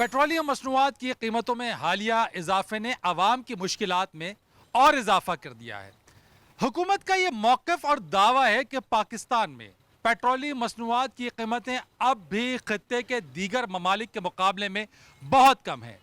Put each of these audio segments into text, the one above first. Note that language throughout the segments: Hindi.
पेट्रोलियम मसनूआत की कीमतों में हालिया इजाफे ने अवाम की मुश्किलात में और इजाफा कर दिया है। हुकूमत का ये मौक़िफ़ और दावा है कि पाकिस्तान में पेट्रोलियम मसनूआत की कीमतें अब भी खत्ते के दीगर ममालिक के मुकाबले में बहुत कम है।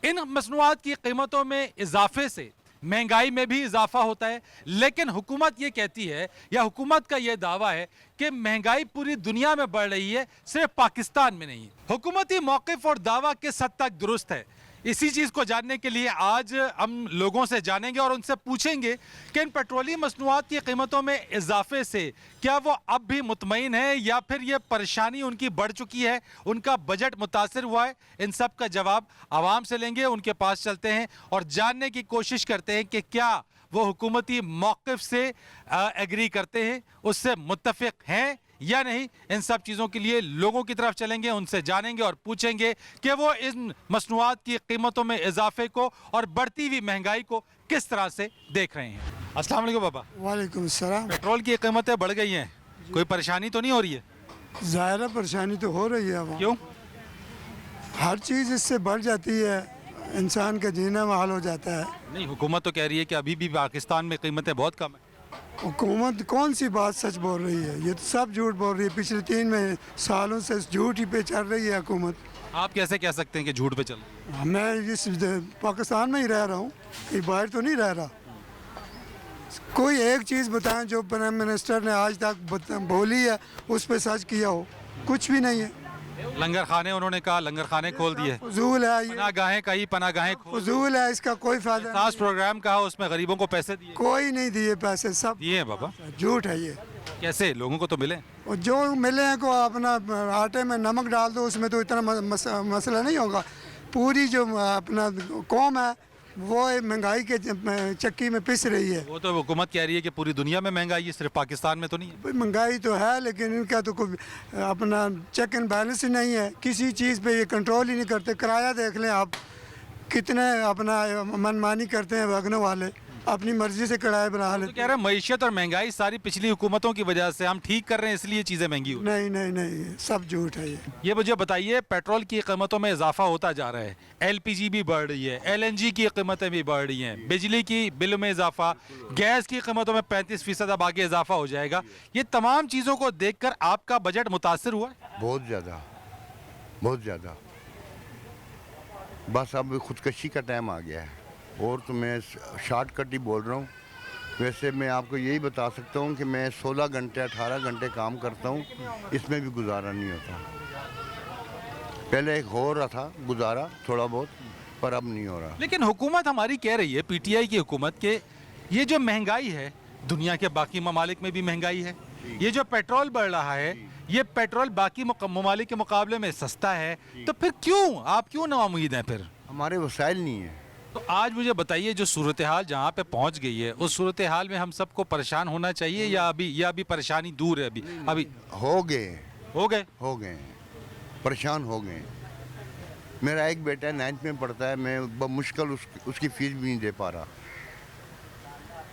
इन मसनूआत की कीमतों में इजाफे से महंगाई में भी इजाफा होता है, लेकिन हुकूमत ये कहती है या हुकूमत का ये दावा है कि महंगाई पूरी दुनिया में बढ़ रही है, सिर्फ पाकिस्तान में नहीं। हुकूमती मौक़िफ़ और दावा किस हद तक दुरुस्त है, इसी चीज़ को जानने के लिए आज हम लोगों से जानेंगे और उनसे पूछेंगे कि इन पेट्रोलियम मसनूआत की कीमतों में इजाफे से क्या वो अब भी मुतमईन है या फिर ये परेशानी उनकी बढ़ चुकी है, उनका बजट मुतासर हुआ है। इन सब का जवाब आवाम से लेंगे, उनके पास चलते हैं और जानने की कोशिश करते हैं कि क्या वो हुकूमती मौक़िफ़ से एग्री करते हैं, उससे मुत्तफ़िक़ हैं या नहीं। इन सब चीज़ों के लिए लोगों की तरफ चलेंगे, उनसे जानेंगे और पूछेंगे कि वो इन मसनूआत की कीमतों में इजाफे को और बढ़ती हुई महंगाई को किस तरह से देख रहे हैं। अस्सलाम वालेकुम बाबा। वालेकुम सलाम। पेट्रोल की कीमतें बढ़ गई हैं, कोई परेशानी तो नहीं हो रही है? ज़ाहिर परेशानी तो हो रही है। क्यों? हर चीज़ इससे बढ़ जाती है, इंसान का जीना महल हो जाता है। नहीं, हुकूमत तो कह रही है कि अभी भी पाकिस्तान में कीमतें बहुत कम है। हुकूमत कौन सी बात सच बोल रही है? ये तो सब झूठ बोल रही है। पिछले 3 सालों से झूठ ही पे चल रही है हुकूमत। आप कैसे कह सकते हैं कि झूठ पे चल रही है? मैं इस पाकिस्तान में ही रह रहा हूँ, कहीं बाहर तो नहीं रह रहा। कोई एक चीज़ बताएं जो प्राइम मिनिस्टर ने आज तक बोली है, उस पर सच किया हो। कुछ भी नहीं है। लंगर खाने, उन्होंने कहा लंगर खाने खोल दिए। फजूल है ये, पनागाहें कही, पनागाहें खोल फजूल है, इसका कोई फायदा नहीं। खास प्रोग्राम कहा, उसमें गरीबों को पैसे दिए। कोई नहीं दिए पैसे, सब दिए हैं बाबा। झूठ है ये। कैसे? लोगों को तो मिले। और जो मिले हैं को अपना आटे में नमक डाल दो, उसमें तो इतना मसला नहीं होगा। पूरी जो अपना कौम है वो महंगाई के चक्की में पिस रही है। वो तो हुकूमत कह रही है कि पूरी दुनिया में महंगाई है, सिर्फ पाकिस्तान में तो नहीं है। महंगाई तो है, लेकिन इनका तो कोई अपना चेक एंड बैलेंस ही नहीं है। किसी चीज़ पे ये कंट्रोल ही नहीं करते। किराया देख लें आप, कितने अपना मनमानी करते हैं वगनों वाले, अपनी मर्जी से किराया बना तो लेते। कह रहे हैं मईशत और महंगाई सारी पिछली हुकूमतों की वजह से हम ठीक कर रहे हैं, इसलिए चीज़ें महंगी हो। नहीं नहीं नहीं, सब झूठ है ये। ये मुझे बताइए, पेट्रोल की कीमतों में इजाफा होता जा रहा है, एलपीजी भी बढ़ रही है, एलएनजी की कीमतें भी बढ़ रही हैं, बिजली की बिल में इजाफा, गैस की कीमतों में 35% अब आगे इजाफा हो जाएगा। ये तमाम चीज़ों को देखकर आपका बजट मुतासर हुआ है? बहुत ज़्यादा, बहुत ज़्यादा। बस अब खुदकशी का टाइम आ गया है। और तो मैं शॉर्टकट ही बोल रहा हूँ। वैसे मैं आपको यही बता सकता हूँ कि मैं 16 घंटे 18 घंटे काम करता हूँ, इसमें भी गुजारा नहीं होता। पहले एक हो रहा था गुजारा थोड़ा बहुत, पर अब नहीं हो रहा। लेकिन हुकूमत हमारी कह रही है, पीटीआई की हुकूमत, के ये जो महंगाई है, दुनिया के बाकी ममालिक में भी महंगाई है। ये जो पेट्रोल बढ़ रहा है, ये पेट्रोल बाकी ममालिक के मुकाबले में सस्ता है, तो फिर क्यों आप क्यों नाउम्मीद हैं? फिर हमारे वसाइल नहीं है। तो आज मुझे बताइए, जो सूरत हाल जहाँ पे पहुँच गई है, उस सूरत हाल में हम सबको परेशान होना चाहिए या अभी परेशानी दूर है? अभी हो गए परेशान हो गए। मेरा एक बेटा 9th में पढ़ता है, मैं मुश्किल उसकी फीस भी नहीं दे पा रहा।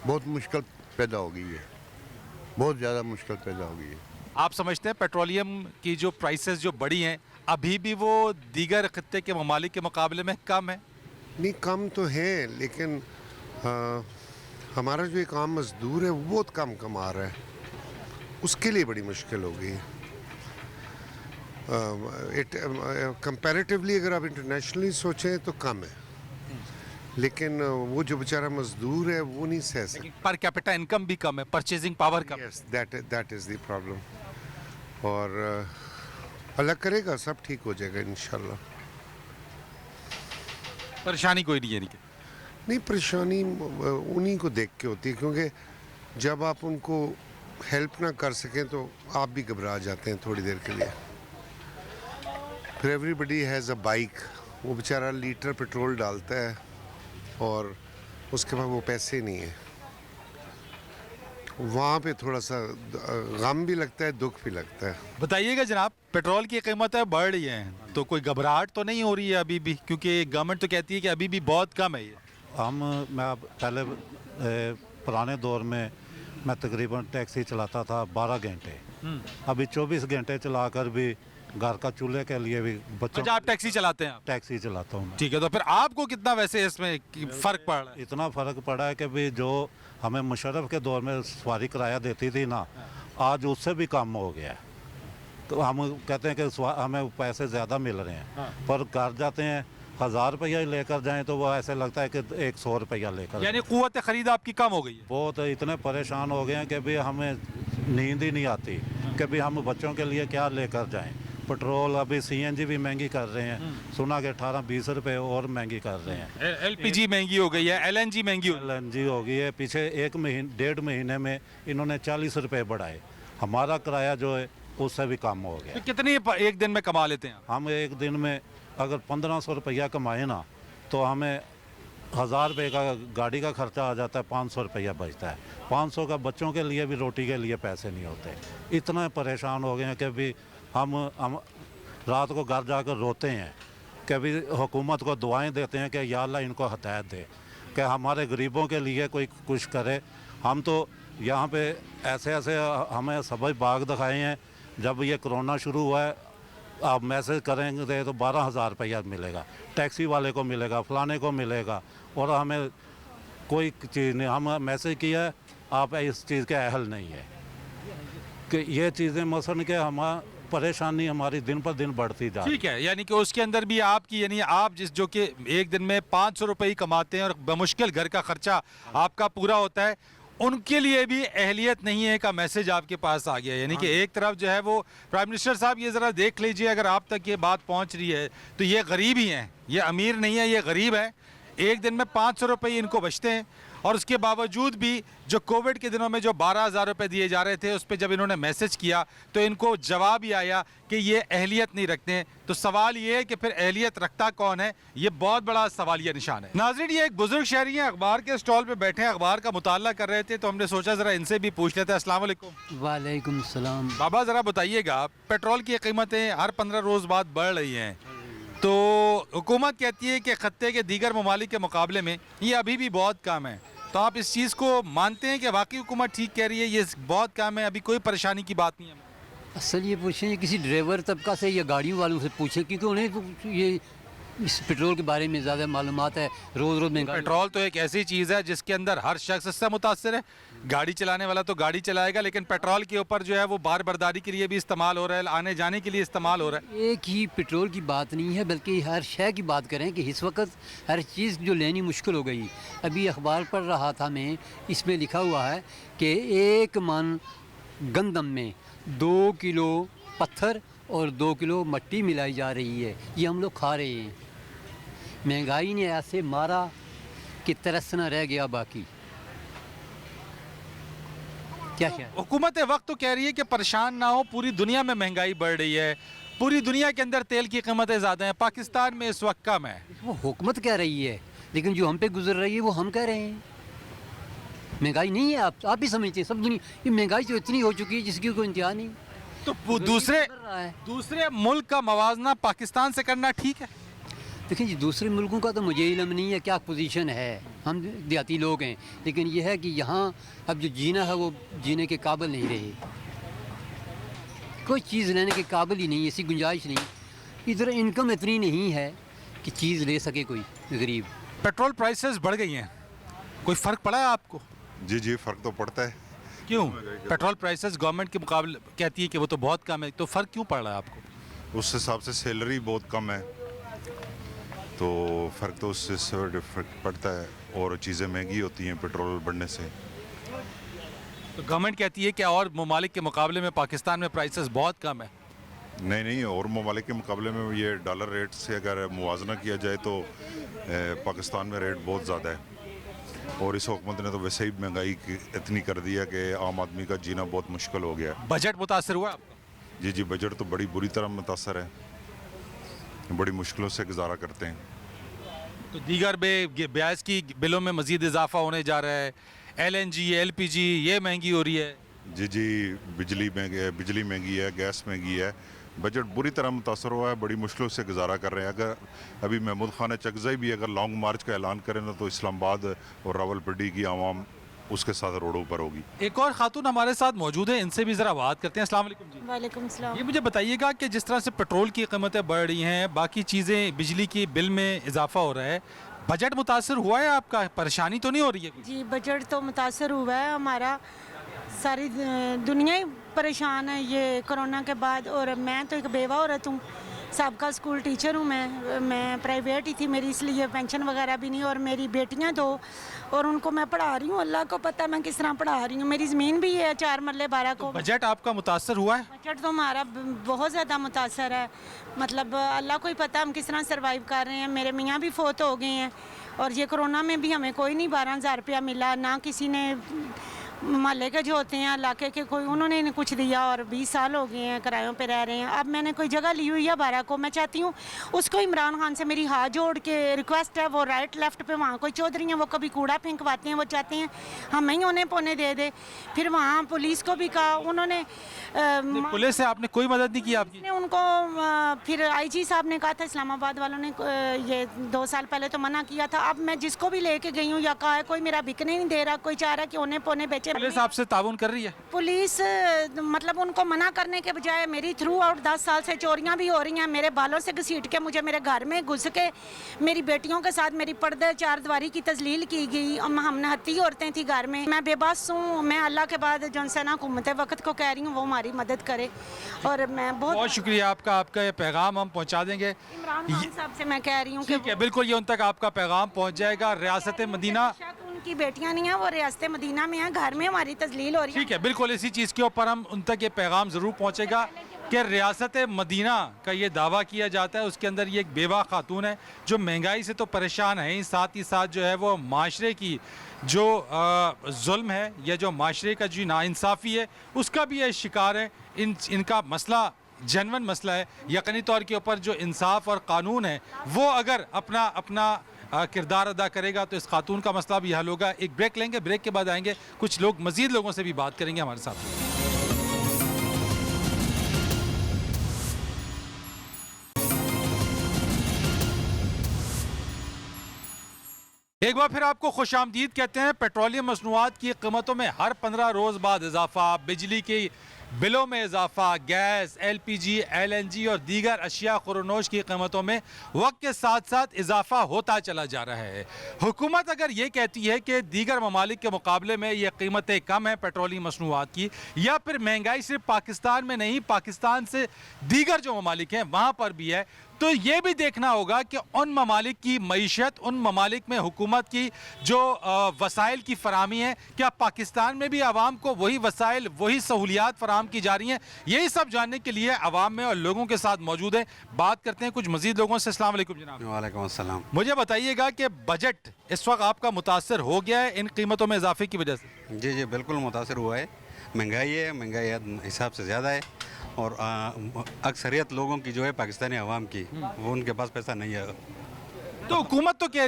बहुत मुश्किल पैदा हो गई है, बहुत ज़्यादा मुश्किल पैदा हो गई है। आप समझते हैं पेट्रोलियम की जो प्राइसेस जो बढ़ी हैं, अभी भी वो दीगर खत्ते के ममालिक के मुकाबले में कम है? नहीं, कम तो है, लेकिन हमारा जो एक आम मजदूर है वो बहुत कम कमा रहा है, उसके लिए बड़ी मुश्किल हो गई है। कंपैरेटिवली अगर आप इंटरनेशनली सोचें तो कम है, लेकिन वो जो बेचारा मजदूर है वो नहीं सह सकता। पर कैपिटा इनकम भी कम है, परचेजिंग पावर कम है। Yes, that is the problem. और अल्लाह करेगा, सब ठीक हो जाएगा इंशाल्लाह। परेशानी कोई नहीं है? नहीं, परेशानी उन्हीं को देख के होती है, क्योंकि जब आप उनको हेल्प ना कर सकें तो आप भी घबरा जाते हैं थोड़ी देर के लिए। फिर एवरीबडी हैज़ अ बाइक, वो बेचारा लीटर पेट्रोल डालता है और उसके बाद वो पैसे नहीं है। वहाँ पे थोड़ा सा गम भी लगता है, दुख भी लगता है। बताइएगा जनाब, पेट्रोल की कीमतें बढ़ रही हैं तो कोई घबराहट तो नहीं हो रही है अभी भी? क्योंकि गवर्नमेंट तो कहती है कि अभी भी बहुत कम है ये। मैं पहले पुराने दौर में मैं तकरीबन टैक्सी चलाता था 12 घंटे, अभी 24 घंटे चलाकर भी घर का चूल्हे के लिए भी बच्चों अच्छा, आप टैक्सी चलाते हैं आप? टैक्सी चलाता हूँ मैं। ठीक है, तो फिर आपको कितना वैसे इसमें फर्क पड़ रहा है? इतना फ़र्क पड़ा है कि भी जो हमें मुशर्रफ के दौर में सवारी किराया देती थी ना, आज उससे भी कम हो गया है। तो हम कहते हैं कि हमें पैसे ज़्यादा मिल रहे हैं, पर घर जाते हैं 1000 रुपया ही लेकर जाएं तो वो ऐसे लगता है कि 100 रुपया लेकर। यानी कुव्वत खरीद आपकी कम हो गई है? बहुत इतने परेशान हो गए हैं कि भी हमें नींद ही नहीं आती कि भी हम बच्चों के लिए क्या लेकर जाएं। पेट्रोल अभी सीएनजी भी महंगी कर रहे हैं, सुना कि 18-20 रुपए और महंगी कर रहे हैं। एलपीजी महंगी हो गई है, एलएनजी महंगी हो गई एलएनजी हो गई है, पीछे 1-1.5 महीने में इन्होंने 40 रुपए बढ़ाए। हमारा किराया जो है उससे भी कम हो है। गया। तो कितनी एक दिन में कमा लेते हैं आप? हम एक दिन में अगर 1500 रुपया कमाए ना तो हमें 1000 रुपये का गाड़ी का खर्चा आ जाता है, 500 रुपया बचता है। 500 का बच्चों के लिए भी रोटी के लिए पैसे नहीं होते। इतना परेशान हो गए हैं कि भी हम रात को घर जाकर रोते हैं कि भी हुकूमत को दुआएं देते हैं कि या अल्लाह इनको हिदायत दे कि हमारे गरीबों के लिए कोई कुछ करे। हम तो यहाँ पे ऐसे ऐसे हमें सभी बाग दिखाए हैं। जब ये कोरोना शुरू हुआ है, आप मैसेज करेंगे तो 12,000 रुपया मिलेगा, टैक्सी वाले को मिलेगा, फलाने को मिलेगा, और हमें कोई चीज़ नहीं। हम मैसेज किया है, आप इस चीज़ के अहल नहीं है कि ये चीज़ें मसलन के परेशानी हमारी दिन पर दिन बढ़ती जा रही है। ठीक है, यानी कि उसके अंदर भी आपकी, यानी आप जो कि एक दिन में 500 रुपये ही कमाते हैं और बमुश्किल घर का खर्चा आपका पूरा होता है, उनके लिए भी अहलियत नहीं है का मैसेज आपके पास आ गया। यानी कि एक तरफ जो है वो प्राइम मिनिस्टर साहब, ये ज़रा देख लीजिए, अगर आप तक ये बात पहुंच रही है तो ये गरीब ही हैं, ये अमीर नहीं है, ये गरीब है। एक दिन में 500 रुपये इनको बचते हैं, और उसके बावजूद भी जो कोविड के दिनों में जो 12,000 रुपये दिए जा रहे थे, उस पर जब इन्होंने मैसेज किया तो इनको जवाब ही आया कि ये अहलियत नहीं रखते हैं। तो सवाल ये है कि फिर अहलियत रखता कौन है? ये बहुत बड़ा सवालिया निशान है। नाज़रीन, ये एक बुजुर्ग शहरी हैं, अखबार के स्टॉल पे बैठे हैं, अखबार का मुताला कर रहे थे, तो हमने सोचा ज़रा इनसे भी पूछ लेते हैं। अस्सलाम वालेकुम। वालेकुम सलाम। बाबा, ज़रा बताइएगा, पेट्रोल की कीमतें हर 15 रोज़ बाद बढ़ रही हैं, तो हुकूमत कहती है कि खत्ते के दीगर ममालिक के मुकाबले में ये अभी भी बहुत कम है, तो आप इस चीज़ को मानते हैं कि वाकई हुकूमत ठीक कह रही है, ये बहुत कम है, अभी कोई परेशानी की बात नहीं है? असल ये पूछें किसी ड्राइवर तबका से या गाड़ियों वालों से पूछें, क्योंकि उन्हें तो ये इस पेट्रोल के बारे में ज़्यादा मालूमात है। रोज़ रोज़ महंगाई। पेट्रोल तो एक ऐसी चीज़ है जिसके अंदर हर शख्स इससे मुतासर है। गाड़ी चलाने वाला तो गाड़ी चलाएगा, लेकिन पेट्रोल के ऊपर जो है वो बार बर्दारी के लिए भी इस्तेमाल हो रहा है, आने जाने के लिए इस्तेमाल हो रहा है। एक ही पेट्रोल की बात नहीं है, बल्कि हर शय की बात करें कि इस वक्त हर चीज़ जो लेनी मुश्किल हो गई। अभी अखबार पढ़ रहा था मैं, इसमें लिखा हुआ है कि 1 मन गंदम में 2 किलो पत्थर और 2 किलो मिट्टी मिलाई जा रही है। ये हम लोग खा रहे हैं। महंगाई ने ऐसे मारा कि तरसना रह गया बाकी। क्या ख्याल? हुकूमत वक्त तो कह रही है कि परेशान ना हो, पूरी दुनिया में महंगाई बढ़ रही है, पूरी दुनिया के अंदर तेल की कीमतें ज़्यादा हैं, पाकिस्तान में इस वक्त कम है। वो हुकूमत कह रही है, लेकिन जो हम पे गुजर रही है वो हम कह रहे हैं। महंगाई नहीं है, आप भी समझते हैं, सब दुनिया ये महंगाई तो इतनी हो चुकी है जिसकी कोई इंतहा नहीं। तो दूसरे मुल्क का मवाजना पाकिस्तान से करना ठीक है? देखिए जी, दूसरे मुल्कों का तो मुझे इल्म नहीं है क्या पोजीशन है, हम देहाती लोग हैं, लेकिन यह है कि यहाँ अब जो जीना है वो जीने के काबिल नहीं रहे। कोई चीज़ लेने के काबिल ही नहीं, ऐसी गुंजाइश नहीं। इधर इनकम इतनी नहीं है कि चीज़ ले सके कोई गरीब। पेट्रोल प्राइसेस बढ़ गई हैं, कोई फ़र्क पड़ा है आपको? जी जी, फ़र्क तो पड़ता है। क्यों? पेट्रोल प्राइसेस गवर्नमेंट के मुकाबले कहती है कि वो तो बहुत कम है, तो फ़र्क क्यों पड़ रहा है आपको? उस हिसाब से सैलरी बहुत कम है, तो फ़र्क तो उससे फ़र्क पड़ता है, और चीज़ें महंगी होती हैं पेट्रोल बढ़ने से। तो गवर्नमेंट कहती है कि और ममालिक के मुकाबले में पाकिस्तान में प्राइसेस बहुत कम है। नहीं, और ममालिक के मुकाबले में ये डॉलर रेट से अगर मुवाजना किया जाए तो पाकिस्तान में रेट बहुत ज़्यादा है, और इस हुकूमत ने तो वैसे ही महंगाई इतनी कर दी है कि आम आदमी का जीना बहुत मुश्किल हो गया है। बजट मुतासर हुआ आपका? जी, बजट तो बड़ी बुरी तरह मुतासर है, बड़ी मुश्किलों से गुजारा करते हैं। तो दीगर ब्याज की बिलों में मज़ीद इजाफा होने जा रहा है, LNG LPG ये महंगी हो रही है। जी बिजली महंगी है, गैस महंगी है, बजट बुरी तरह मुतासर हुआ है, बड़ी मुश्किलों से गुजारा कर रहे हैं। अगर अभी महमूद खान चकज़ई भी अगर लॉन्ग मार्च का ऐलान करें ना तो इस्लामाबाद और रावलपिंडी की आवाम उसके साथ रोडों पर होगी। एक और खातून हमारे साथ मौजूद है, इनसे भी ज़रा बात करते हैं। अस्सलाम वालेकुम जी। वालेकुम सलाम। ये मुझे बताइएगा कि जिस तरह से पेट्रोल की कीमतें बढ़ रही हैं, बाकी चीज़ें, बिजली की बिल में इजाफा हो रहा है, बजट मुतासर हुआ है आपका? परेशानी तो नहीं हो रही है? जी बजट तो मुतासर हुआ है हमारा, सारी दुनिया ही परेशान है ये कोरोना के बाद। और मैं तो एक बेवा औरत हूँ, सबका स्कूल टीचर हूँ मैं प्राइवेट ही थी मेरी, इसलिए पेंशन वगैरह भी नहीं। और मेरी बेटियाँ दो, और उनको मैं पढ़ा रही हूँ, अल्लाह को पता मैं किस तरह पढ़ा रही हूँ। मेरी ज़मीन भी है 4 मरले 12 को। बजट आपका मुतासर हुआ है? बजट तो हमारा बहुत ज़्यादा मुतासर है, मतलब अल्लाह को ही पता हम किस तरह सर्वाइव कर रहे हैं। मेरे मियाँ भी फोत हो गए हैं, और ये कोरोना में भी हमें कोई नहीं 12,000 रुपया मिला, ना किसी ने मोहल्ले के जो होते हैं इलाके के कोई, उन्होंने नहीं कुछ दिया। और 20 साल हो गए हैं किरायों पे रह रहे हैं। अब मैंने कोई जगह ली हुई है 12 को, मैं चाहती हूँ उसको इमरान खान से मेरी हाथ जोड़ के रिक्वेस्ट है, वो राइट लेफ्ट पे वहाँ कोई चौधरी हैं, वो कभी कूड़ा फेंकवाते हैं, वो चाहते हैं हमें ही उन्हें पौने दे दे। फिर वहाँ पुलिस को भी कहा, उन्होंने पुलिस से आपने कोई मदद नहीं की आपकी? ने उनको फिर आईजी साहब ने कहा था, इस्लामाबाद वालों ने ये 2 साल पहले तो मना किया था। अब मैं जिसको भी लेके गई हूँ या कहा है, कोई मेरा बिकने नहीं दे रहा, कोई चाह रहा है कि उन्हें पौने बेचे। पुलिस आपसे ताउन कर रही है? पुलिस मतलब उनको मना करने के बजाय मेरी थ्रू आउट 10 साल से चोरियां भी हो रही हैं, मेरे बालों से घसीट के मुझे मेरे घर में घुस के, मेरी बेटियों के साथ मेरी पर्दे 4 दीवारी की तजलील की गई। हमने हत्ती औरतें थी घर में। मैं बेबस हूँ, मैं अल्लाह के बाद जो है ना हुकूमत वक्त को कह रही हूँ वो हमारी मदद करे। और मैं बहुत शुक्रिया आपका, आपका ये पैगाम हम पहुँचा देंगे इमरान खान साहब से मैं कह रही हूँ ठीक है, बिल्कुल ये उन तक आपका पैगाम पहुँच जाएगा। रियासत मदीना, उनकी बेटियां नहीं हैं, वो रियासत मदीना में हैं, घर में हमारी तजलील हो रही है। ठीक है, बिल्कुल इसी चीज़ के ऊपर हम उन तक ये पैगाम ज़रूर पहुँचेगा कि रियासत मदीना का ये दावा किया जाता है, उसके अंदर ये एक बेवा खातून है जो महंगाई से तो परेशान है ही, साथ ही साथ जो है वो माशरे की जो जुल्म है या जो माशरे का जो नाइंसाफ़ी है उसका भी ये शिकार है। इनका मसला जनवन मसला है। यकीनी तौर के ऊपर जो इंसाफ और कानून है वो अगर अपना किरदार अदा करेगा तो इस खातून का मसला भी हल होगा। एक ब्रेक लेंगे, ब्रेक के बाद आएंगे, कुछ लोग मज़ीद लोगों से भी बात करेंगे हमारे साथ। एक बार फिर आपको खुशामदीद कहते हैं। पेट्रोलियम मसनूआत की कीमतों में हर 15 रोज़ बाद इजाफा, बिजली की बिलों में इजाफा, गैस, LPG, LNG और दीगर अशिया खुरनोश की कीमतों में वक्त के साथ साथ इजाफा होता चला जा रहा है। हुकूमत अगर ये कहती है कि दीगर ममालिक के मुकाबले में ये कीमतें कम हैं पेट्रोलियम मसनूआत की, या फिर महंगाई सिर्फ पाकिस्तान में नहीं, पाकिस्तान से दीगर जो ममालिक हैं वहाँ पर भी है, तो ये भी देखना होगा कि उन ममालिक की मईशत, उन ममालिक में हुकूमत की जो वसाइल की फरामी है, क्या पाकिस्तान में भी आवाम को वही वसाइल, वही सहूलियात फराम की जा रही हैं? यही सब जानने के लिए आवाम में और लोगों के साथ मौजूद हैं। बात करते हैं कुछ मजीद लोगों से। अस्सलाम वालेकुम जनाब। वालेकुम अस्सलाम। मुझे बताइएगा कि बजट इस वक्त आपका मुतासर हो गया है इन कीमतों में इजाफे की वजह से? जी जी बिल्कुल मुतासर हुआ है। महंगाई है, महंगाई हिसाब से ज़्यादा है, और अक्सरियत लोगों की जो है पाकिस्तानी अवाम की, वो उनके पास पैसा नहीं है। तो हुकूमत तो कह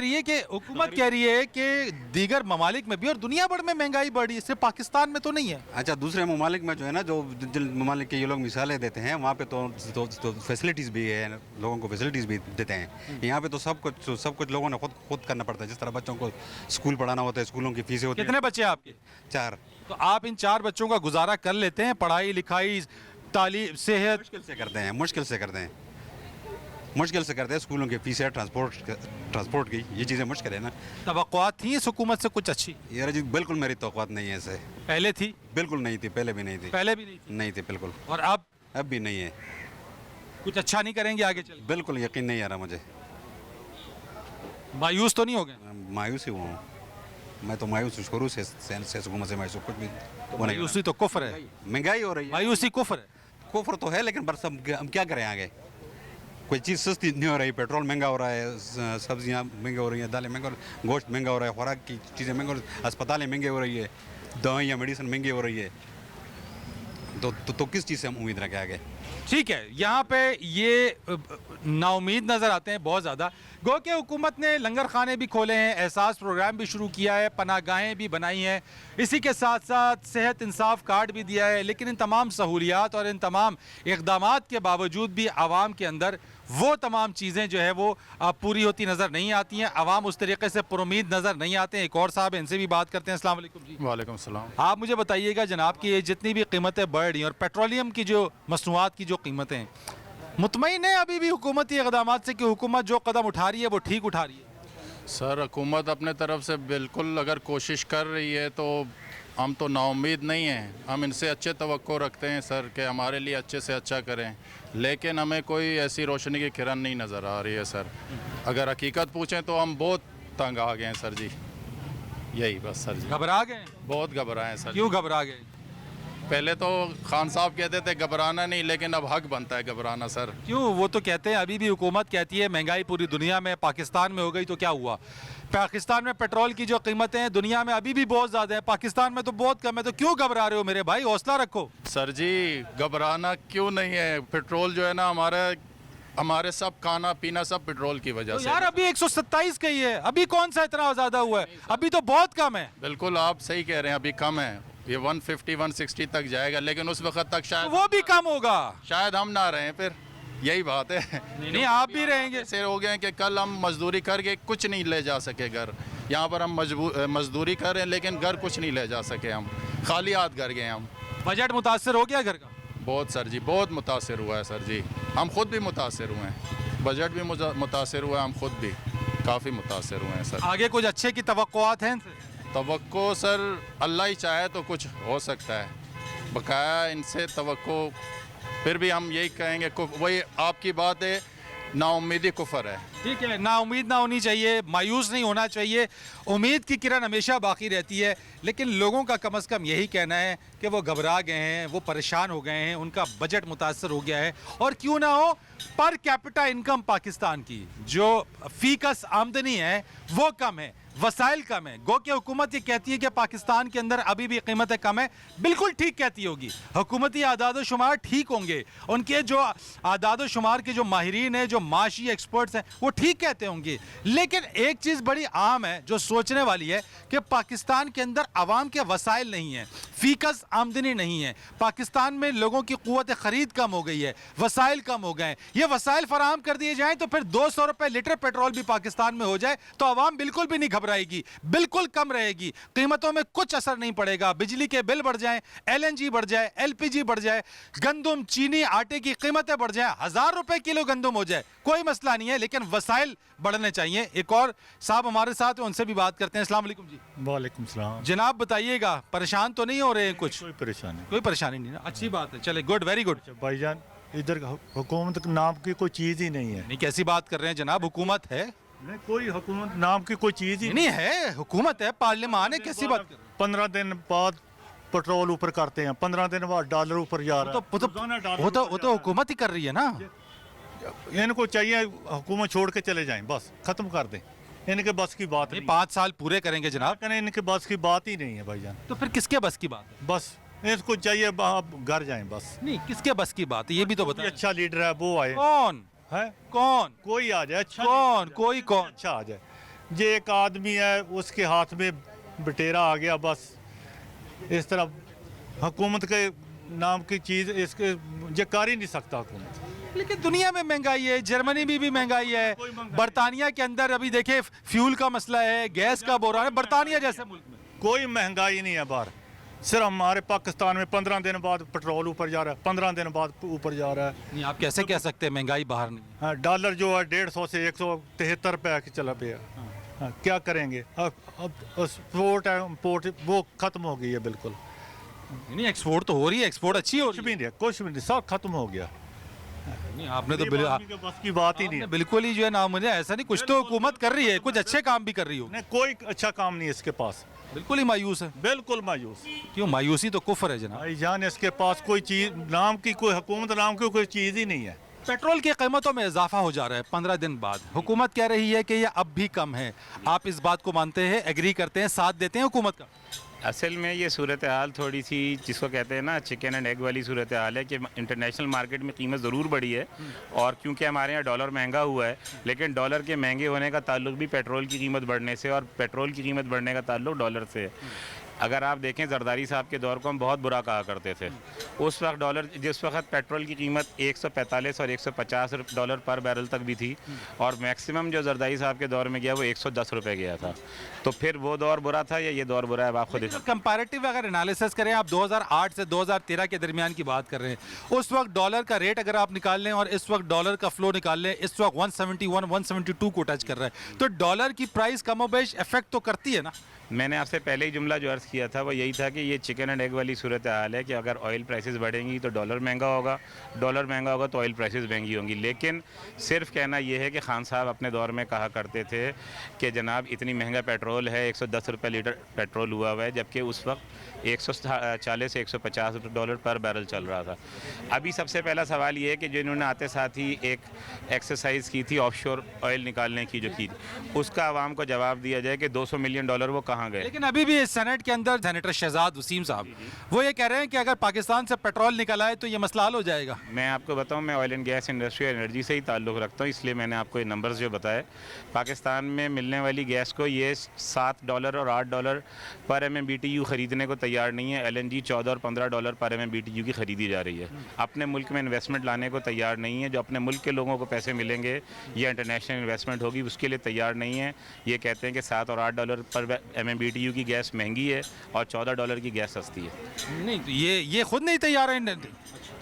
रही है कि दीगर ममालिक में भी और दुनिया भर में महंगाई बढ़ी है, सिर्फ पाकिस्तान में तो नहीं है। अच्छा, दूसरे ममालिक में जो है ना, जो जिन ममालिक के ये लोग मिसालें देते हैं, वहाँ पे तो फैसिलिटीज़ भी है, लोगों को फैसिलिटीज़ भी देते हैं। यहाँ पे तो सब कुछ लोगों ने खुद करना पड़ता है। जिस तरह बच्चों को स्कूल पढ़ाना होता है, स्कूलों की फीसें होती हैं। कितने बच्चे आपके? 4। तो आप इन 4 बच्चों का गुजारा कर लेते हैं? पढ़ाई लिखाई, तालीम, सेहत? मुश्किल से करते हैं, मुश्किल से करते हैं। स्कूलों की फीस है, ट्रांसपोर्ट की, ये चीज़ें मुश्किल है ना। तवक्कुआत थी इस हुकूमत से कुछ अच्छी? यार जी बिल्कुल मेरी तवक्कुआत नहीं है ऐसे। पहले थी? बिल्कुल नहीं थी, पहले भी नहीं थी। पहले भी नहीं थी? नहीं थी बिल्कुल। और अब भी नहीं है। कुछ अच्छा नहीं करेंगे आगे चल? बिल्कुल यकीन नहीं आ रहा मुझे। मायूस तो नहीं हो गए? मायूस ही हुआ हूँ मैं तो, मायूस शुरू से हुकूमत से मायूस कुछ भी। मायूसी तो कुफ्र है, महंगाई हो रही है। मायूसी कुफ्र है। कुफ्र तो है, लेकिन बस हम क्या करें आगे? कोई चीज़ सस्ती नहीं हो रही, पेट्रोल महंगा हो रहा है, सब्जियां महंगी हो रही हैं, दालें महंगा, गोश्त महंगा हो रहा है, खुराक की चीज़ें महंगी हो रही है, अस्पतालें महंगी हो रही है, दवाइयाँ मेडिसिन महंगी हो रही है। तो किस चीज़ से हम उम्मीद रखें आगे? ठीक है, यहाँ पे ये नाउमीद नज़र आते हैं बहुत ज़्यादा। गो के हुकूमत ने लंगर खाने भी खोले हैं, एहसास प्रोग्राम भी शुरू किया है, पनाहगाहें भी बनाई हैं, इसी के साथ साथ सेहत इंसाफ कार्ड भी दिया है, लेकिन इन तमाम सहूलियात और इन तमाम इक़दामात के बावजूद भी आवाम के अंदर वो तमाम चीज़ें जो है वो पूरी होती नज़र नहीं आती हैं। आवाम उस तरीके से पुरुमीद नज़र नहीं आते हैं। एक और साहब हैं, इनसे भी बात करते हैं। अस्सलाम वालेकुम जी। वालेकुम सलाम। आप मुझे बताइएगा जनाब कि ये जितनी भी कीमतें बढ़ रही हैं और पेट्रोलियम की जो मसनूआत की जो कीमतें हैं, मुतमईन है अभी भी हुकूमती इक़दाम से कि हुकूमत जो कदम उठा रही है वो ठीक उठा रही है? सर हुकूमत अपने तरफ से बिल्कुल अगर कोशिश कर रही है तो हम तो नाउम्मीद नहीं हैं। हम इनसे अच्छे तवक्को रखते हैं सर कि हमारे लिए अच्छे से अच्छा करें, लेकिन हमें कोई ऐसी रोशनी की किरण नहीं नज़र आ रही है सर। अगर हकीकत पूछें तो हम बहुत तंग आ गए हैं सर जी। यही बस सर जी, घबरा गए? बहुत घबराए हैं सर। क्यों घबरा गए? पहले तो खान साहब कहते थे घबराना नहीं, लेकिन अब हक बनता है घबराना सर। क्यों? वो तो कहते हैं अभी भी हुकूमत कहती है महंगाई पूरी दुनिया में, पाकिस्तान में हो गई तो क्या हुआ? पाकिस्तान में पेट्रोल की जो कीमतें हैं दुनिया में अभी भी बहुत ज़्यादा है, पाकिस्तान में तो बहुत कम है। तो क्यों घबरा रहे हो मेरे भाई? हौसला रखो। सर जी घबराना क्यों नहीं है, पेट्रोल जो है ना हमारे सब खाना पीना सब पेट्रोल की वजह तो से। यार अभी 127 का ही है, अभी कौन सा इतना ज़्यादा हुआ है? अभी तो बहुत कम है। बिल्कुल आप सही कह रहे हैं, अभी कम है, ये 150 160 तक जाएगा, लेकिन उस वक्त तक शायद वो भी कम होगा। शायद हम ना रहें, फिर यही बात है। नहीं आप भी रहेंगे। ऐसे हो गए हैं कि कल हम मजदूरी करके कुछ नहीं ले जा सके घर। यहाँ पर हम मजदूरी कर रहे हैं लेकिन घर कुछ नहीं ले जा सके, हम खाली हाथ घर गए हम। बजट मुतासर हो गया घर का? बहुत सर जी, बहुत मुतासर हुआ है सर जी। हम खुद भी मुतासर हुए हैं, बजट भी मुतासर हुआ है, हम खुद भी काफ़ी मुतासर हुए हैं सर। आगे कुछ अच्छे की तवक्कुआत हैं इनसे? तवक्को सर अल्लाह ही चाहे तो कुछ हो सकता है, बकाया इनसे तवक्को फिर भी हम यही कहेंगे, वही आपकी बात है, नाउम्मीदी कुफर है। ठीक है, ना उम्मीद ना होनी चाहिए, मायूस नहीं होना चाहिए, उम्मीद की किरण हमेशा बाकी रहती है। लेकिन लोगों का कम से कम यही कहना है कि वो घबरा गए हैं, वो परेशान हो गए हैं, उनका बजट मुतासर हो गया है। और क्यों ना हो, पर कैपिटा इनकम पाकिस्तान की जो फीकस आमदनी है वो कम है, वसाइल कम है। गो कि हुकूमत ये कहती है कि पाकिस्तान के अंदर अभी भी कीमतें कम है, बिल्कुल ठीक कहती होगी। हुकूमती आदाद शुमार ठीक होंगे, उनके जो आदाद शुमार के जो माहिरीन हैं, जो माशी एक्सपर्ट्स हैं, वो ठीक कहते होंगे। लेकिन एक चीज़ बड़ी आम है जो सोचने वाली है कि पाकिस्तान के अंदर आवाम के वसाइल नहीं हैं, फीकस आमदनी नहीं है। पाकिस्तान में लोगों की क़ुव्वत ख़रीद कम हो गई है, वसाइल कम हो गए हैं। ये वसाइल फराहम कर दिए जाएँ तो फिर 200 रुपये लीटर पेट्रोल भी पाकिस्तान में हो जाए तो आवाम बिल्कुल भी नहीं घबराएगी, बिल्कुल कम रहेगी, कीमतों में कुछ असर नहीं पड़ेगा। बिजली के बिल बढ़ जाएं, LNG बढ़ जाए, LPG बढ़ जाए, गंदम चीनी आटे की कीमतें बढ़ जाएं, 1000 रुपए किलो गंदम हो जाए, कोई मसला नहीं है, लेकिन वसाइल बढ़ने चाहिए। एक और साहब हमारे साथ हैं, उनसे भी बात करते हैं। अस्सलाम वालेकुम जी। वालेकुम सलाम। जनाब बताइएगा, परेशान तो नहीं हो रहे हैं कुछ? कोई परेशानी नहीं ना, अच्छी बात है, चले गुड, वेरी गुड। भाईजान इधर हुकूमत नाम की कोई चीज़ ही नहीं है। नहीं, कैसी बात कर रहे हैं जनाब, हुकूमत है? नहीं, कोई हुकूमत नाम की कोई चीज़ ही नहीं है, हुकूमत है, पार्लियामान है, कैसी बात कर रहे हैं? 15 दिन बाद पेट्रोल ऊपर करते हैं, 15 दिन बाद डॉलर ऊपर जा रहा है। वो तो हुकूमत ही कर रही है ना। इनको चाहिए हुकूमत छोड़ के चले जाएं, बस खत्म कर दें। इनके बस की बात नहीं। 5 साल पूरे करेंगे जनाब। इनके बस की बात ही नहीं है भाईजान। तो फिर किसके बस की बात है? बस इसको चाहिए आप घर जाएं बस। नहीं, किसके बस की बात है ये भी तो बताइए। अच्छा लीडर है वो आए। कौन है? कौन? कोई आ जाए अच्छा। कौन? कोई कौन? अच्छा आ जाए। ये एक आदमी है, उसके हाथ में बटेरा आ गया, बस इस तरह हुकूमत के नाम की चीज़ इसके ये कर ही नहीं सकता हुकूमत। लेकिन दुनिया में महंगाई है, जर्मनी में भी महंगाई है, बरतानिया के अंदर अभी देखे फ्यूल का मसला है, गैस का बोरा है, बरतानिया जैसे मुल्क में कोई महंगाई नहीं है बाहर। सिर्फ हमारे पाकिस्तान में 15 दिन बाद पेट्रोल ऊपर जा रहा है, 15 दिन बाद ऊपर जा रहा है। नहीं, आप कैसे कह सकते हैं महंगाई बाहर नहीं? हाँ, डॉलर जो है 150 से 173 रुपये के चला पे। हाँ, क्या करेंगे अब एक्सपोर्ट है, इम्पोर्ट वो खत्म हो गई है बिल्कुल। नहीं, एक्सपोर्ट तो हो रही है, एक्सपोर्ट अच्छी हो रही है। कुछ भी नहीं, सब खत्म हो गया। नहीं, आपने तो बस की बात ही नहीं, बिल्कुल ही जो है ना, मुझे ऐसा नहीं, कुछ तो हुकूमत कर रही है, कुछ अच्छे काम भी कर रही हो। नहीं, कोई अच्छा काम नहीं है इसके पास, बिल्कुल ही मायूस है। बिल्कुल मायूस। क्यों? मायूसी तो कुफर है जनाब। भाईजान इसके पास कोई चीज़ नाम की, कोई हुकूमत नाम की कोई चीज़ ही नहीं है। पेट्रोल की कीमतों में इजाफा हो जा रहा है 15 दिन बाद। हुकूमत कह रही है कि ये अब भी कम है। आप इस बात को मानते हैं, एग्री करते हैं, साथ देते हैं हुकूमत का? असल में ये सूरत हाल थोड़ी सी जिसको कहते हैं ना चिकन एंड एग वाली सूरत हाल है कि इंटरनेशनल मार्केट में कीमत ज़रूर बढ़ी है, और क्योंकि हमारे यहाँ डॉलर महंगा हुआ है, लेकिन डॉलर के महंगे होने का ताल्लुक भी पेट्रोल की कीमत बढ़ने से, और पेट्रोल की कीमत बढ़ने का ताल्लुक डॉलर से है। अगर आप देखें जरदारी साहब के दौर को हम बहुत बुरा कहा करते थे। उस वक्त डॉलर, जिस वक्त पेट्रोल की कीमत 145 और 150 डॉलर पर बैरल तक भी थी, और मैक्सिमम जो जरदारी साहब के दौर में गया वो 110 रुपये गया था। तो फिर वो दौर बुरा था या ये दौर बुरा है, आप खुद कंपैरेटिव अगर एनालिसिस करें, आप 2008 से 2013 के दरमियान की बात कर रहे हैं, उस वक्त डॉलर का रेट अगर आप निकाल लें और इस वक्त डॉलर का फ्लो निकाल लें, इस वक्त 171 172 को टच कर रहा है, तो डॉलर की प्राइस कमोबेश इफेक्ट तो करती है ना। मैंने आपसे पहले ही जुमला जो अर्ज़ किया था वो यही था कि ये चिकन एंड एग वाली सूरत हाल है कि अगर ऑयल प्राइसेस बढ़ेंगी तो डॉलर महंगा होगा, डॉलर महंगा होगा तो ऑयल प्राइसेस महंगी होंगी। लेकिन सिर्फ कहना ये है कि खान साहब अपने दौर में कहा करते थे कि जनाब इतनी महंगा पेट्रोल है, 110 रुपये लीटर पेट्रोल हुआ हुआ है, जबकि उस वक्त 140 से 150 डॉलर पर बैरल चल रहा था। अभी सबसे पहला सवाल ये है कि जो इन्होंने आते साथ ही एक एक्सरसाइज की थी ऑफशोर ऑयल निकालने की जो की, उसका आवाम को जवाब दिया जाए कि 200 मिलियन डॉलर वो कहाँ गए। लेकिन अभी भी सेनेट के अंदर सेनेटर शहजाद वसीम साहब वो ये कह रहे हैं कि अगर पाकिस्तान से पेट्रोल निकल आए तो ये मसला हल हो जाएगा। मैं आपको बताऊं, मैं ऑयल एंड गैस इंडस्ट्री और एनर्जी से ही ताल्लुक़ रखता हूं, इसलिए मैंने आपको ये नंबर्स जो बताए, पाकिस्तान में मिलने वाली गैस को ये $7 और $8 पर MMBTU ख़रीदने को तैयार नहीं है। LNG 14 और 15 डॉलर पर MMBTU की ख़रीदी जा रही है। अपने मुल्क में इन्वेस्टमेंट लाने को तैयार नहीं है। जो अपने मुल्क के लोगों को पैसे मिलेंगे या इंटरनेशनल इन्वेस्टमेंट होगी उसके लिए तैयार नहीं है। ये कहते हैं कि 7 और $8 पर MMBTU की गैस महंगी है और $14 की गैस सस्ती है। नहीं तो ये खुद नहीं तैयार है।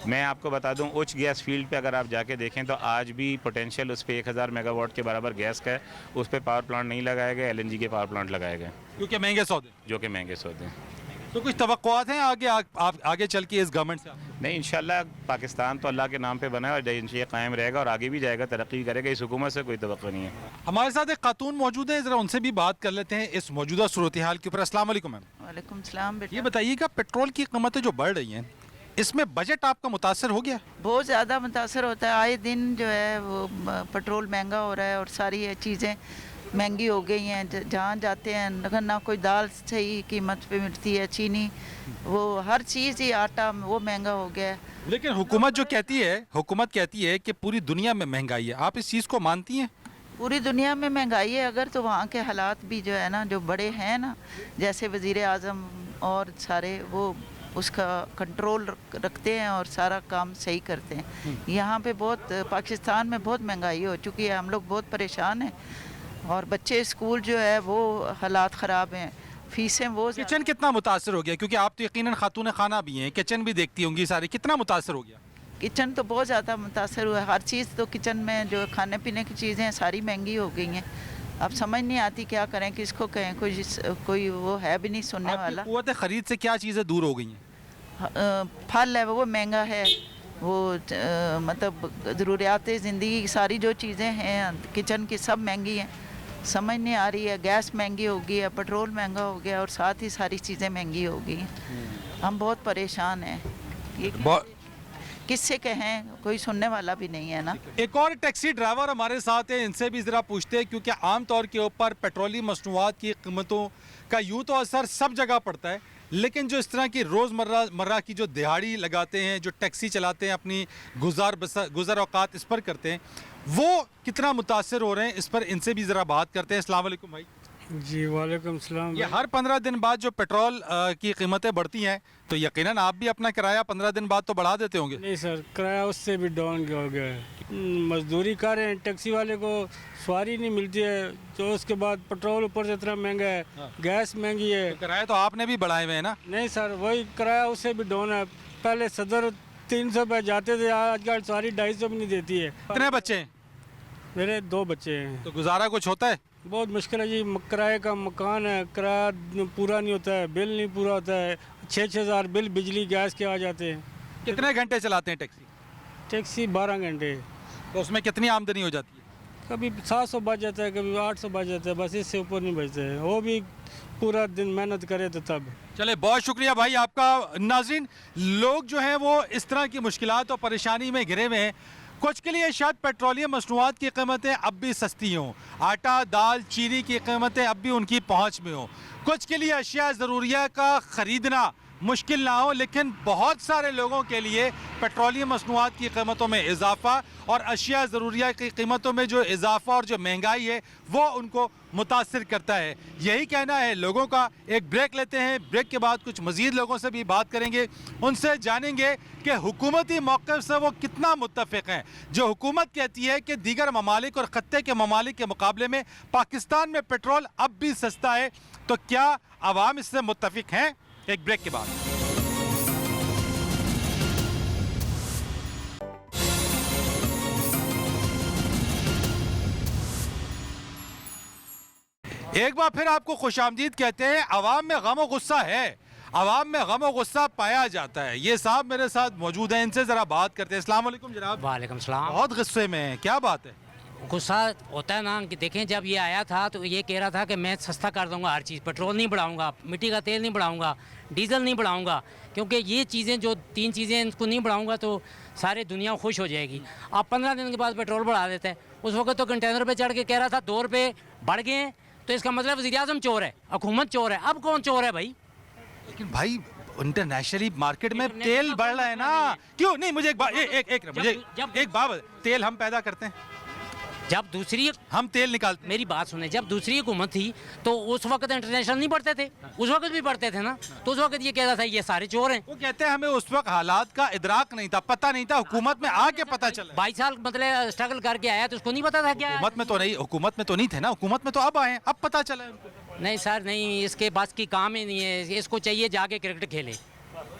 मैं आपको बता दूं, उच्च गैस फील्ड पे अगर आप जाके देखें तो आज भी पोटेंशियल उस पर 1000 मेगावाट के बराबर गैस का है। उस पर पावर प्लांट नहीं लगाए गए, LNG के पावर प्लांट लगाए गए क्योंकि महंगे सौदे, जो कि महंगे सौदे हैं। तो कुछ तवक्कुआत हैं आगे आगे चल के इस गवर्नमेंट से? नहीं, इंशाल्लाह पाकिस्तान तो अल्लाह के नाम पे बना है और ये कायम रहेगा और आगे भी जाएगा, तरक्की करेगा। इस हुकूमत से कोई तवक्को नहीं है। हमारे साथ एक खातून मौजूद है, ज़रा उनसे भी बात कर लेते हैं इस मौजूदा सूरत हाल के ऊपर। अस्सलाम वालेकुम मैम। वालेकुम सलाम बेटा। ये बताइएगा, पेट्रोल की कीमतें जो बढ़ रही हैं, इसमें बजट आपका मुतासर हो गया? बहुत ज़्यादा मुतासर होता है। आए दिन जो है वो पेट्रोल महंगा हो रहा है और सारी ये चीज़ें महंगी हो गई हैं। जहाँ जाते हैं अगर ना कोई दाल सही कीमत पे मिलती है, चीनी, वो हर चीज़ ही, आटा वो महंगा हो गया है। लेकिन हुकूमत जो कहती है कि पूरी दुनिया में महंगाई है, आप इस चीज़ को मानती हैं? पूरी दुनिया में महंगाई है अगर, तो वहाँ के हालात भी जो है ना, जो बड़े हैं ना, जैसे वज़ीर आज़म और सारे, वो उसका कंट्रोल रखते हैं और सारा काम सही करते हैं। यहाँ पे बहुत, पाकिस्तान में बहुत महंगाई हो चुकी है, हम लोग बहुत परेशान हैं और बच्चे स्कूल जो है वो हालात ख़राब हैं, फीसें वो। किचन कितना मुतासर हो गया? क्योंकि आप तो यकीनन खातून खाना भी हैं, किचन भी देखती होंगी सारी, कितना मुतासर हो गया? किचन तो बहुत ज़्यादा मुतासर हुआ है। हर चीज़ तो किचन में जो खाने पीने की चीज़ें हैं सारी महंगी हो गई हैं। अब समझ नहीं आती क्या करें, किसको कहें, कोई वो है भी नहीं सुनने वाला। क़ुव्वत ख़रीद से क्या चीज़ें दूर हो गई हैं? फल है वो महंगा है, वो मतलब ज़रूरियात ज़िंदगी की सारी जो चीज़ें हैं किचन की सब महंगी हैं। समझ नहीं आ रही है, गैस महंगी हो गई है, पेट्रोल महंगा हो गया और साथ ही सारी चीज़ें महंगी हो गई हैं। हम बहुत परेशान हैं। ये किससे कहें, कोई सुनने वाला भी नहीं है ना। एक और टैक्सी ड्राइवर हमारे साथ है, इनसे भी ज़रा पूछते हैं, क्योंकि आम तौर के ऊपर पेट्रोलियम मसनूआत की कीमतों का यूँ तो असर सब जगह पड़ता है, लेकिन जो इस तरह की रोज़मर्रा की जो दिहाड़ी लगाते हैं, जो टैक्सी चलाते हैं, अपनी गुज़र औकात इस पर करते हैं, वो कितना मुतासर हो रहे हैं, इस पर इनसे भी ज़रा बात करते हैं। अस्सलाम वालेकुम भाई। जी वालेकुम सलाम। ये हर 15 दिन बाद जो पेट्रोल की कीमतें बढ़ती हैं, तो यकीनन आप भी अपना किराया 15 दिन बाद तो बढ़ा देते होंगे? नहीं सर, किराया उससे भी डाउन हो गया है। मजदूरी कर रहे हैं, टैक्सी वाले को सवारी नहीं मिलती है, तो उसके बाद पेट्रोल ऊपर से इतना महंगा है। हाँ। गैस महंगी है। तो किराया तो आपने भी बढ़ाए हुए हैं ना? नहीं सर, वही किराया उससे भी डाउन है। पहले सदर 300 पे जाते थे, आजकल सवारी 250 भी नहीं देती है। कितने बच्चे हैं? मेरे 2 बच्चे हैं। तो गुजारा कुछ होता है? बहुत मुश्किल है जी। किराए का मकान है, किराया पूरा नहीं होता है, बिल नहीं पूरा होता है। 6-6 हज़ार बिल बिजली गैस के आ जाते हैं। कितने घंटे चलाते हैं टैक्सी? टैक्सी 12 घंटे। तो उसमें कितनी आमदनी हो जाती है? कभी 700 बच जाता है, कभी 800 बच जाता है, बस इससे ऊपर नहीं बचता है। वो भी पूरा दिन मेहनत करे तो तब। चले, बहुत शुक्रिया भाई आपका। नाज़रीन, लोग जो हैं वो इस तरह की मुश्किलात और परेशानी में घिरे हुए हैं। कुछ के लिए शायद पेट्रोलियम मसनूआत की कीमतें अब भी सस्ती हों, आटा, दाल, चीनी की कीमतें अब भी उनकी पहुंच में हों। कुछ के लिए अशिया ज़रूरिया का ख़रीदना मुश्किल ना हो, लेकिन बहुत सारे लोगों के लिए पेट्रोलियम मसनूआत की कीमतों में इजाफा और अशिया ज़रूरिया की कीमतों में जो इजाफा और जो महंगाई है वो उनको मुतासिर करता है। यही कहना है लोगों का। एक ब्रेक लेते हैं, ब्रेक के बाद कुछ मज़ीद लोगों से भी बात करेंगे, उनसे जानेंगे कि हुकूमती मौक़िफ़ से वो कितना मुत्तफ़िक़ हैं। जो हुकूमत कहती है कि दीगर ममालिक और ख़त्ते के ममालिक के मुकाबले में पाकिस्तान में पेट्रोल अब भी सस्ता है, तो क्या आवाम इससे मुत्तफ़िक़ हैं? एक ब्रेक के बाद। एक बार फिर आपको खुशामदीद कहते हैं। आवाम में गम और गुस्सा है, आवाम में गम और गुस्सा पाया जाता है। ये साहब मेरे साथ मौजूद हैं, इनसे ज़रा बात करते हैं। अस्सलाम वालेकुम जनाब। वालेकुम सलाम। बहुत गुस्से में हैं, क्या बात है? गुस्सा होता है ना कि देखें, जब ये आया था तो ये कह रहा था कि मैं सस्ता कर दूंगा हर चीज़, पेट्रोल नहीं बढ़ाऊंगा, मिट्टी का तेल नहीं बढ़ाऊंगा, डीजल नहीं बढ़ाऊंगा, क्योंकि ये चीज़ें जो 3 चीज़ें इनको नहीं बढ़ाऊंगा तो सारी दुनिया खुश हो जाएगी। अब 15 दिन के बाद पेट्रोल बढ़ा देता है। उस वक्त तो कंटेनर पे चढ़ के कह रहा था 2 रुपये बढ़ गए हैं, तो इसका मतलब वज़ीर-ए-आज़म चोर है, हुकूमत चोर है। अब कौन चोर है भाई? लेकिन भाई इंटरनेशनली मार्केट में तेल बढ़ रहा है ना, क्यों नहीं? मुझे एक बात, तेल हम पैदा करते हैं, जब दूसरी हम तेल निकालते। मेरी बात सुने, जब दूसरी हुकूमत थी तो उस वक्त इंटरनेशनल नहीं बढ़ते थे, उस वक्त भी बढ़ते थे ना, तो उस वक्त ये कह रहा था ये सारे चोर हैं। वो कहते हैं हमें उस वक्त हालात का इदराक नहीं था, पता नहीं था, हुकूमत में आके पता चला। 22 साल मतलब स्ट्रगल करके आया तो उसको नहीं पता था क्या? हुकूमत में तो नहीं थे ना, हुकूमत में तो अब आए, अब पता चला है उनको। नहीं सर नहीं, इसके पास की काम ही नहीं है। इसको चाहिए जाके क्रिकेट खेले,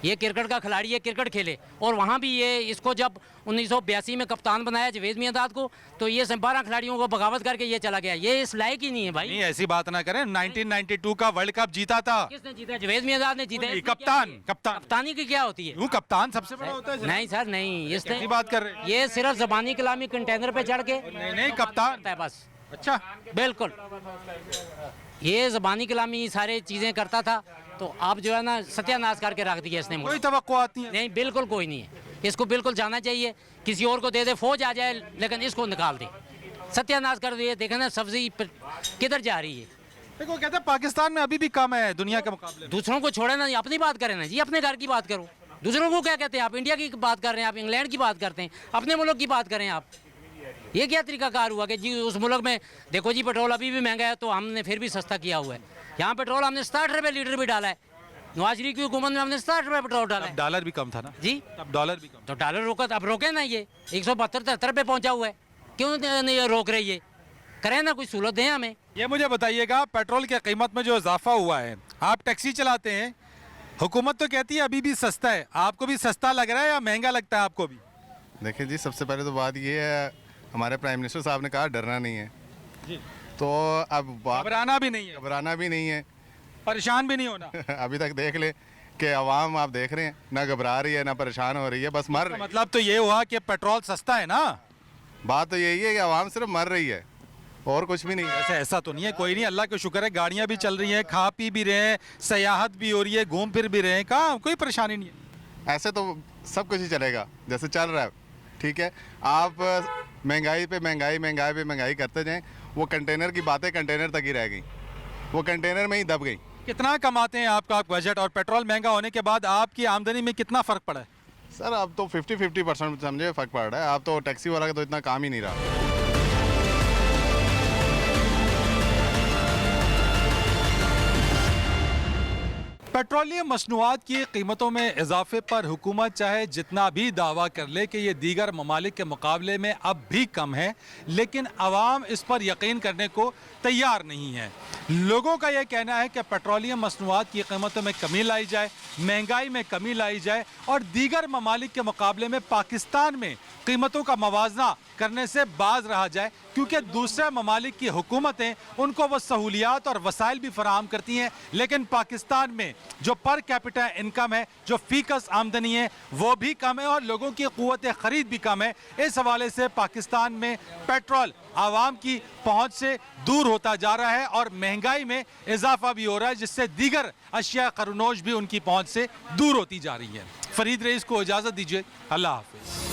ये क्रिकेट का खिलाड़ी है, क्रिकेट खेले। और वहाँ भी ये इसको जब 1982 में कप्तान बनाया जावेद मियांदाद को, तो ये 12 खिलाड़ियों को बगावत करके ये चला गया। ये इस लायक ही नहीं है भाई। नहीं ऐसी बात ना करें, 1992 का वर्ल्ड कप जीता था। किसने जीता? जावेद मियांदाद ने जीता। कप्तानी की क्या होती है? वो कप्तान सबसे बड़ा होता है। नहीं सर नहीं, इसने बात कर रहे हैं। ये सिर्फ ज़बानी कलामी कंटेनर पे चढ़ के नहीं कप्तान है बस। अच्छा बिल्कुल, ये ज़बानी कलामी सारे चीज़ें करता था, तो अब जो है ना सत्यानाश करके रख दिया इसने। कोई तवक्कुआत नहीं है? नहीं बिल्कुल कोई नहीं है। इसको बिल्कुल जाना चाहिए, किसी और को दे दे, फौज आ जाए, लेकिन इसको निकाल दे, सत्यानाश कर दिए। देखें ना सब्जी किधर जा रही है। देखो कहते हैं पाकिस्तान में अभी भी कम है दुनिया के मुकाबले। दूसरों को छोड़े ना, अपनी बात करें ना जी, अपने घर की बात करो। दूसरों को क्या कहते हैं? आप इंडिया की बात कर रहे हैं, आप इंग्लैंड की बात करते हैं, अपने मुल्क की बात करें आप। ये क्या तरीकाकार हुआ कि जी उस मुल्क में देखो जी पेट्रोल अभी भी महंगा है तो हमने फिर भी सस्ता किया हुआ है। यहाँ पेट्रोल हमने 60 रुपये लीटर भी डाला है। नवाज शरीफ की हुकूमत में हमने 60 रुपये पेट्रोल डाला है। डॉलर भी कम था ना जी, तब डॉलर भी कम। तो डॉलर रोका, अब रोके ना, ये 172-73 पे पहुंचा हुआ है, क्यों नहीं रोक रही है? करें ना, कुछ सहूलत दें हमें। ये मुझे बताइएगा, पेट्रोल की कीमत में जो इजाफा हुआ है, आप टैक्सी चलाते हैं, हुकूमत तो कहती है अभी भी सस्ता है, आपको भी सस्ता लग रहा है या महंगा लगता है आपको भी? देखिए जी, सबसे पहले तो बात ये है, हमारे प्राइम मिनिस्टर साहब ने कहा डरना नहीं है जी। तो अब घबराना भी नहीं है, घबराना भी नहीं है, परेशान भी नहीं होना। अभी तक देख ले कि आवाम आप देख रहे हैं ना घबरा रही है ना परेशान हो रही है, बस मर रही है। मतलब तो ये हुआ कि पेट्रोल सस्ता है ना? बात तो यही है कि आवाम सिर्फ मर रही है और कुछ भी नहीं है। ऐसा तो नहीं है, कोई नहीं, अल्लाह का शुक्र है, गाड़ियाँ भी चल रही हैं, खा पी भी रहे हैं, सयाहत भी हो रही है, घूम फिर भी रहे हैं, कहाँ कोई परेशानी नहीं है। ऐसे तो सब कुछ ही चलेगा जैसे चल रहा है, ठीक है। आप महंगाई पे महंगाई करते जाएं, वो कंटेनर की बातें कंटेनर तक ही रह गई, वो कंटेनर में ही दब गई। कितना कमाते हैं आपका बजट, और पेट्रोल महंगा होने के बाद आपकी आमदनी में कितना फ़र्क पड़ा है? सर अब तो 50% समझे फ़र्क पड़ रहा है। अब तो टैक्सी वाला का तो इतना काम ही नहीं रहा। पेट्रोलियम मसनूआत की कीमतों में इजाफे पर हुकूमत चाहे जितना भी दावा कर ले कि ये दीगर ममालिक के मुकाबले में अब भी कम है, लेकिन आवाम इस पर यकीन करने को तैयार नहीं है। लोगों का यह कहना है कि पेट्रोलियम मसनूआत की कीमतों में कमी लाई जाए, महंगाई में कमी लाई जाए और दीगर ममालिक के मुकाबले में पाकिस्तान में कीमतों का मवाजना करने से बाज रहा जाए, क्योंकि दूसरे ममालिक की हुकूमतें उनको वो सहूलियात और वसाइल भी फराहम करती हैं, लेकिन पाकिस्तान में जो पर कैपिटा इनकम है, जो फीकस आमदनी है, वो भी कम है और लोगों की क़ुव्वत ख़रीद भी कम है। इस हवाले से पाकिस्तान में पेट्रोल आवाम की पहुँच से दूर होता जा रहा है और महंगाई में इजाफा भी हो रहा है, जिससे दीगर अशिया खरनोश भी उनकी पहुँच से दूर होती जा रही है। फरीद रईस को इजाज़त दीजिए, अल्लाह हाफ़िज़।